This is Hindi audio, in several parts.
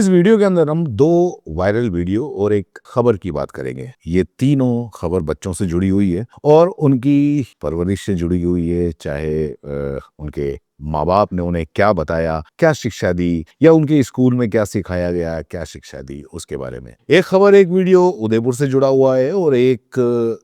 इस वीडियो के अंदर हम दो वायरल वीडियो और एक खबर की बात करेंगे। ये तीनों खबर बच्चों से जुड़ी हुई है और उनकी परवरिश से जुड़ी हुई है। चाहे उनके माँ बाप ने उन्हें क्या बताया, क्या शिक्षा दी, या उनके स्कूल में क्या सिखाया गया, क्या शिक्षा दी, उसके बारे में। एक खबर, एक वीडियो उदयपुर से जुड़ा हुआ है और एक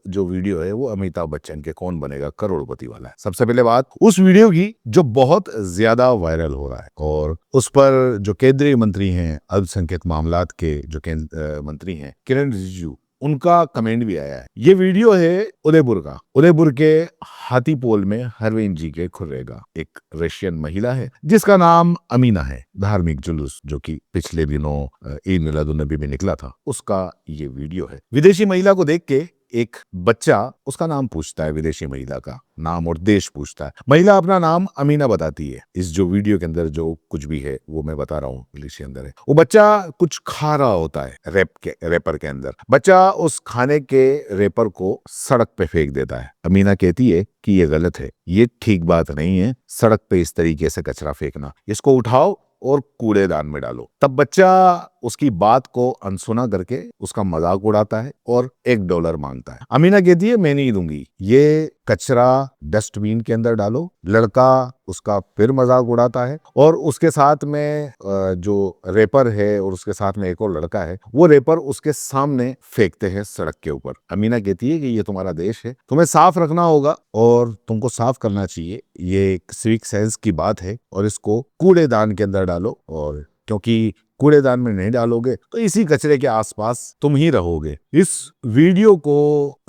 जो वीडियो है वो अमिताभ बच्चन के कौन बनेगा करोड़पति वाला है। सबसे पहले बात उस वीडियो की जो बहुत ज्यादा वायरल हो रहा है और उस पर जो केंद्रीय मंत्री हैं, अल्पसंख्यक मामलात के जो मंत्री हैं किरण रिजिजू, उनका कमेंट भी आया है। ये वीडियो है उदयपुर का। उदयपुर के हाथीपोल में हरवेंद जी के खुर्रेगा एक रशियन महिला है जिसका नाम अमीना है। धार्मिक जुलूस जो कि पिछले दिनों ईद मिलादुन नबी में निकला था, उसका ये वीडियो है। विदेशी महिला को देख के एक बच्चा उसका नाम पूछता है, विदेशी महिला का नाम और देश पूछता है। महिला अपना नाम अमीना बताती है। इस जो वीडियो के अंदर जो कुछ भी है वो मैं बता रहा हूँ, इंग्लिश के अंदर है। वो बच्चा कुछ खा रहा होता है रेपर के अंदर। बच्चा उस खाने के रेपर को सड़क पे फेंक देता है। अमीना कहती है कि ये गलत है, ये ठीक बात नहीं है सड़क पे इस तरीके से कचरा फेंकना, इसको उठाओ और कूड़ेदान में डालो। तब बच्चा उसकी बात को अनसुना करके उसका मजाक उड़ाता है और $1 मांगता है। अमीना कहती है मैं नहीं दूंगी, ये कचरा डस्टबिन के अंदर डालो। लड़का उसका फिर मजाक उड़ाता है और उसके साथ में जो रेपर है और उसके साथ में एक और लड़का है, वो रेपर उसके सामने फेंकते हैं सड़क के ऊपर। अमीना कहती है कि ये तुम्हारा देश है, तुम्हें साफ रखना होगा और तुमको साफ करना चाहिए। ये एक सिविक सेंस की बात है और इसको कूड़ेदान के अंदर डालो, और क्योंकि कूड़ेदान में नहीं डालोगे तो इसी कचरे के आसपास तुम ही रहोगे। इस वीडियो को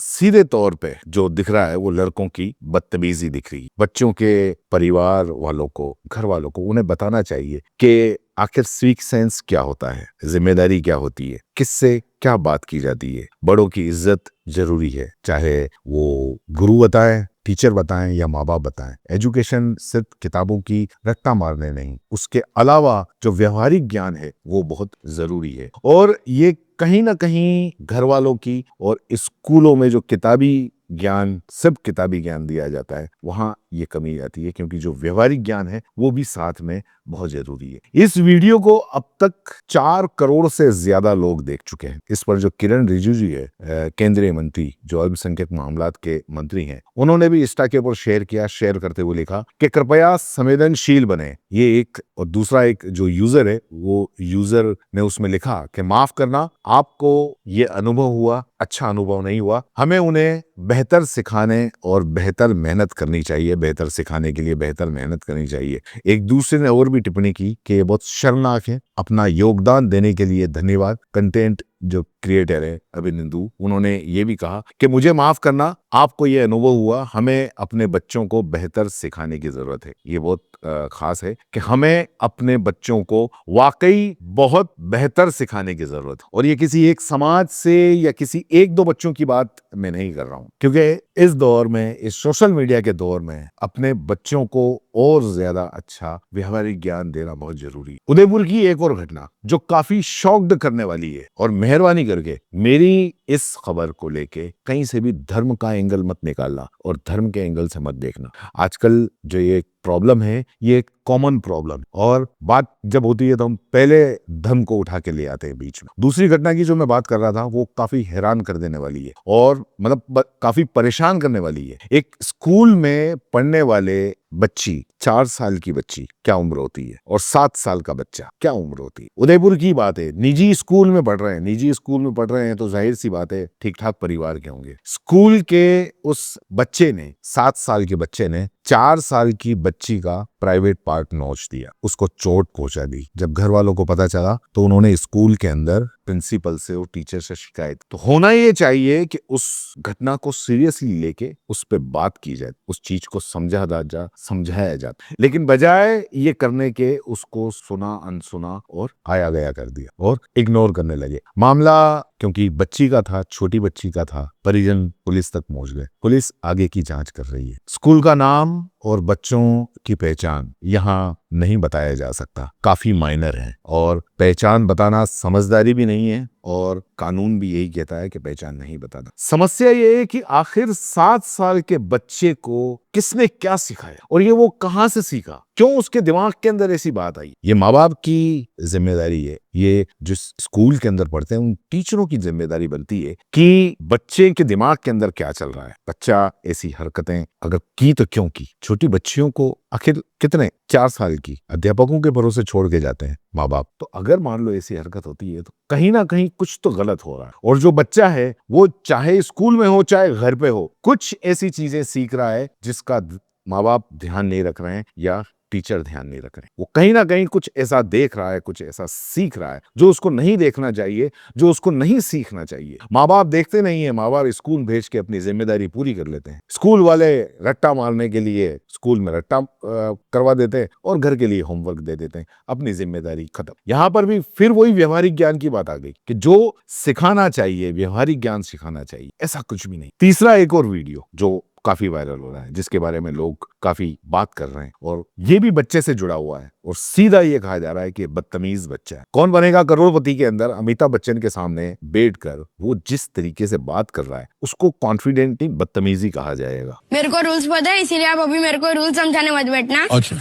सीधे तौर पे जो दिख रहा है वो लड़कों की बदतमीजी दिख रही है। बच्चों के परिवार वालों को, घर वालों को उन्हें बताना चाहिए कि आखिर सिविक सेंस क्या होता है, जिम्मेदारी क्या होती है, किससे क्या बात की जाती है। बड़ों की इज्जत जरूरी है, चाहे वो गुरु बताएं, टीचर बताएं या माँ बाप बताएं। एजुकेशन सिर्फ किताबों की रट्टा मारने नहीं, उसके अलावा जो व्यवहारिक ज्ञान है वो बहुत जरूरी है। और ये कहीं ना कहीं घर वालों की और स्कूलों में जो किताबी ज्ञान, सिर्फ किताबी ज्ञान दिया जाता है, वहां ये कमी आती है, क्योंकि जो व्यवहारिक ज्ञान है वो भी साथ में बहुत जरूरी है। इस वीडियो को अब तक 4 करोड़ से ज्यादा लोग देख चुके हैं। इस पर जो किरण रिजिजू है, केंद्रीय मंत्री जो अल्पसंख्यक मामलात के मंत्री हैं, उन्होंने भी इंस्टा के ऊपर शेयर किया। शेयर करते हुए लिखा कि कृपया संवेदनशील बने। ये एक, और दूसरा एक जो यूजर है वो यूजर ने उसमें लिखा कि माफ करना, आपको ये अनुभव हुआ, अच्छा अनुभव नहीं हुआ। हमें उन्हें बेहतर सिखाने और बेहतर मेहनत करनी चाहिए, बेहतर सिखाने के लिए बेहतर मेहनत करनी चाहिए। एक दूसरे ने और भी टिप्पणी की कि ये बहुत शर्मनाक है। अपना योगदान देने के लिए धन्यवाद। कंटेंट जो क्रिएटर है अभिनंदू, उन्होंने ये भी कहा कि मुझे माफ करना, आपको ये अनुभव हुआ, हमें अपने बच्चों को बेहतर सिखाने की जरूरत है। ये बहुत खास है कि हमें अपने बच्चों को वाकई बहुत बेहतर सिखाने की जरूरत है। और ये किसी एक समाज से या किसी एक दो बच्चों की बात मैं नहीं कर रहा हूं, क्योंकि इस दौर में, इस सोशल मीडिया के दौर में अपने बच्चों को और ज्यादा अच्छा व्यवहारिक ज्ञान देना बहुत जरूरी है। उदयपुर की एक और घटना जो काफी शॉक्ड करने वाली है, और मेहरबानी करके मेरी इस खबर को लेके कहीं से भी धर्म का एंगल मत निकालना और धर्म के एंगल से मत देखना। आजकल जो ये प्रॉब्लम है ये एक कॉमन प्रॉब्लम, और बात जब होती है तो हम पहले धर्म को उठा के ले आते हैं बीच में। दूसरी घटना की जो मैं बात कर रहा था वो काफी हैरान कर देने वाली है और मतलब काफी परेशान करने वाली है। एक स्कूल में पढ़ने वाले बच्ची, 4 साल की बच्ची क्या उम्र होती है, और 7 साल का बच्चा क्या उम्र होती है। उदयपुर की बात है, निजी स्कूल में पढ़ रहे हैं। निजी स्कूल में पढ़ रहे हैं तो जाहिर सी बात है ठीक ठाक परिवार के होंगे। स्कूल के उस बच्चे ने, 7 साल के बच्चे ने 4 साल की बच्ची का प्राइवेट पार्ट नोच दिया, उसको चोट पहुंचा दी। जब घर वालों को पता चला तो उन्होंने स्कूल के अंदर प्रिंसिपल से और टीचर से शिकायत। तो होना ये चाहिए कि उस घटना को सीरियसली लेके उस पर बात की जाए, उस चीज को समझाया जाए, लेकिन बजाय ये करने के उसको सुना अनसुना और आया गया कर दिया और इग्नोर करने लगे। मामला क्योंकि बच्ची का था, छोटी बच्ची का था, परिजन पुलिस तक पहुंच गए। पुलिस आगे की जांच कर रही है। स्कूल का नाम और बच्चों की पहचान यहाँ नहीं बताया जा सकता, काफी माइनर है। और पहचान बताना समझदारी भी नहीं है और कानून भी यही कहता है कि पहचान नहीं बताना। समस्या ये है कि आखिर 7 साल के बच्चे को किसने क्या सिखाया और ये वो कहां से सीखा, क्यों उसके दिमाग के अंदर ऐसी बात आई। ये माँ बाप की जिम्मेदारी है, ये जो स्कूल के अंदर पढ़ते हैं उन टीचरों की जिम्मेदारी बनती है कि बच्चे के दिमाग के अंदर क्या चल रहा है। बच्चा ऐसी हरकतें अगर की तो क्यों की। छोटी बच्चियों को आखिर कितने 4 साल की अध्यापकों के भरोसे छोड़ के जाते हैं माँ बाप, तो अगर मान लो ऐसी हरकत होती है तो कहीं ना कहीं कुछ तो गलत हो रहा है। और जो बच्चा है वो चाहे स्कूल में हो चाहे घर पे हो, कुछ ऐसी चीजें सीख रहा है जिसका माँ बाप ध्यान नहीं रख रहे हैं या टीचर ध्यान नहीं रख रहे हैं। वो कहीं ना कहीं कुछ ऐसा देख रहा है, कुछ ऐसा सीख रहा है जो उसको नहीं देखना चाहिए, जो उसको नहीं सीखना चाहिए। माँ बाप देखते नहीं है, माँ बाप स्कूल भेज के अपनी जिम्मेदारी पूरी कर लेते हैं। स्कूल वाले रट्टा मारने के लिए स्कूल में रट्टा करवा देते हैं और घर के लिए होमवर्क दे देते हैं, अपनी जिम्मेदारी खत्म। यहाँ पर भी फिर वही व्यवहारिक ज्ञान की बात आ गई कि जो सिखाना चाहिए, व्यवहारिक ज्ञान सिखाना चाहिए, ऐसा कुछ भी नहीं। तीसरा एक और वीडियो जो काफी वायरल हो रहा है, जिसके बारे में लोग काफी बात कर रहे हैं और ये भी बच्चे से जुड़ा हुआ है और सीधा ये कहा जा रहा है कि बदतमीज बच्चा है। कौन बनेगा करोड़पति के अंदर अमिताभ बच्चन के सामने बैठकर वो जिस तरीके से बात कर रहा है उसको कॉन्फिडेंटली बदतमीजी कहा जाएगा। मेरे को रूल्स पता है, इसीलिए आप अभी मेरे को रूल समझाने मत बैठना। अच्छा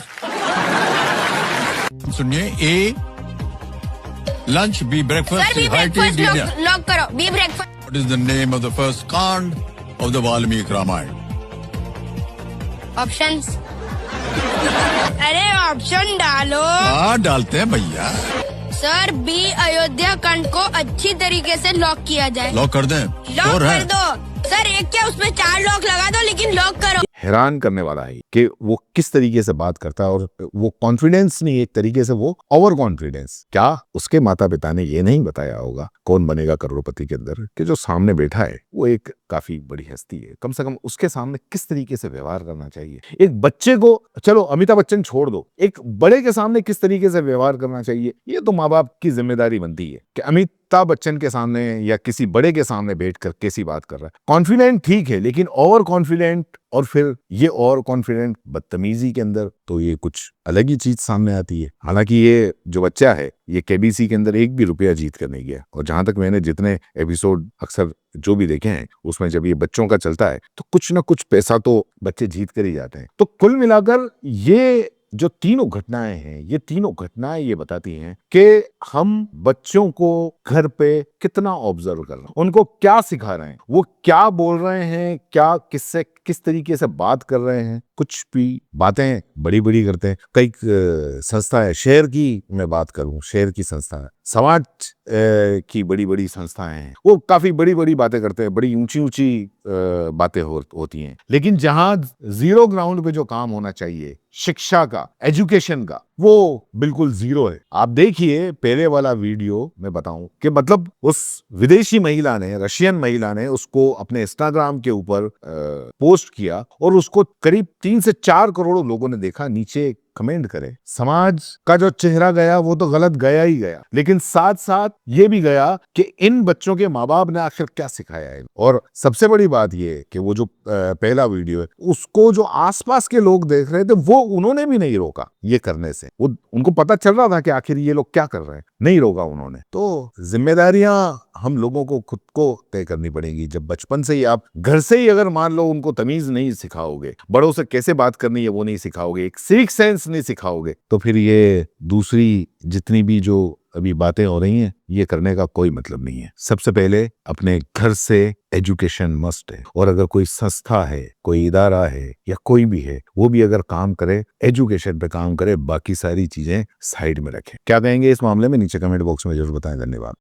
सुनिए, A lunch, B breakfast, lock करो। B breakfast. What is the name of the first kand of the Valmiki Ramayana? Options. अरे ऑप्शन डालो। हाँ डालते हैं भैया। सर, बी अयोध्या कांड को अच्छी तरीके से लॉक किया जाए। लॉक कर दें? लॉक कर दो सर। एक क्या उसमें 4 लॉक लगा दो, लेकिन लॉक करो। हैरान करने वाला है कि वो किस तरीके से बात करता है और वो कॉन्फिडेंस नहीं, एक तरीके से वो ओवर कॉन्फिडेंस। क्या उसके माता पिता ने ये नहीं बताया होगा कौन बनेगा करोड़पति के अंदर कि जो सामने बैठा है वो एक काफी बड़ी हस्ती है, कम से कम उसके सामने किस तरीके से व्यवहार करना चाहिए। एक बच्चे को, चलो अमिताभ बच्चन छोड़ दो, एक बड़े के सामने किस तरीके से व्यवहार करना चाहिए, ये तो माँ बाप की जिम्मेदारी बनती है कि अमिताभ बच्चन के सामने या किसी बड़े के सामने बैठकर कैसी बात कर रहा है। कॉन्फिडेंट ठीक है, लेकिन ओवर कॉन्फिडेंट और फिर ये ओवर कॉन्फिडेंट बदतमीजी के अंदर तो ये कुछ अलग ही चीज सामने आती है। हालांकि ये जो बच्चा है ये केबीसी के अंदर एक भी रुपया जीत कर नहीं गया और जहां तक मैंने जितने एपिसोड अक्सर जो भी देखे हैं उसमें जब ये बच्चों का चलता है तो कुछ ना कुछ पैसा तो बच्चे जीत कर ही जाते हैं। तो कुल मिलाकर ये जो तीनों घटनाएं हैं, ये तीनों घटनाएं ये बताती हैं कि हम बच्चों को घर पे कितना ऑब्जर्व कर रहे हैं, उनको क्या सिखा रहे हैं, वो क्या बोल रहे हैं, क्या किससे किस तरीके से बात कर रहे हैं। कुछ भी बातें बड़ी बड़ी करते हैं। कई संस्था है, शहर की मैं बात करूं, शहर की संस्था है, समाज की बड़ी बड़ी संस्थाएं हैं, वो काफी बड़ी बड़ी बातें करते हैं, बड़ी ऊंची ऊंची बातें होती हैं। लेकिन जहां जीरो ग्राउंड पे जो काम होना चाहिए, शिक्षा का, एजुकेशन का, वो बिल्कुल जीरो है। आप देखिए पहले वाला वीडियो में बताऊं कि मतलब उस विदेशी महिला ने, रशियन महिला ने उसको अपने इंस्टाग्राम के ऊपर पोस्ट किया और उसको करीब 3 से 4 करोड़ लोगों ने देखा। नीचे कमेंट करे, समाज का जो चेहरा गया वो तो गलत गया ही गया, लेकिन साथ साथ ये भी गया कि इन बच्चों के माँ बाप ने आखिर क्या सिखाया है। और सबसे बड़ी बात ये है कि वो जो पहला वीडियो है उसको जो आसपास के लोग देख रहे थे वो उन्होंने भी नहीं रोका ये करने से। वो उनको पता चल रहा था कि आखिर ये लोग क्या कर रहे हैं, नहीं रोका उन्होंने। तो जिम्मेदारियां हम लोगों को खुद को तय करनी पड़ेगी। जब बचपन से ही आप घर से ही अगर मान लो उनको तमीज नहीं सिखाओगे, बड़ों से कैसे बात करनी है वो नहीं सिखाओगे, एक सिविक सेंस नहीं सिखाओगे, तो फिर ये दूसरी जितनी भी जो अभी बातें हो रही हैं ये करने का कोई मतलब नहीं है। सबसे पहले अपने घर से एजुकेशन मस्ट है। और अगर कोई संस्था है, कोई इदारा है या कोई भी है, वो भी अगर काम करे, एजुकेशन पे काम करे, बाकी सारी चीजें साइड में रखें। क्या कहेंगे इस मामले में नीचे कमेंट बॉक्स में जरूर बताएं। धन्यवाद।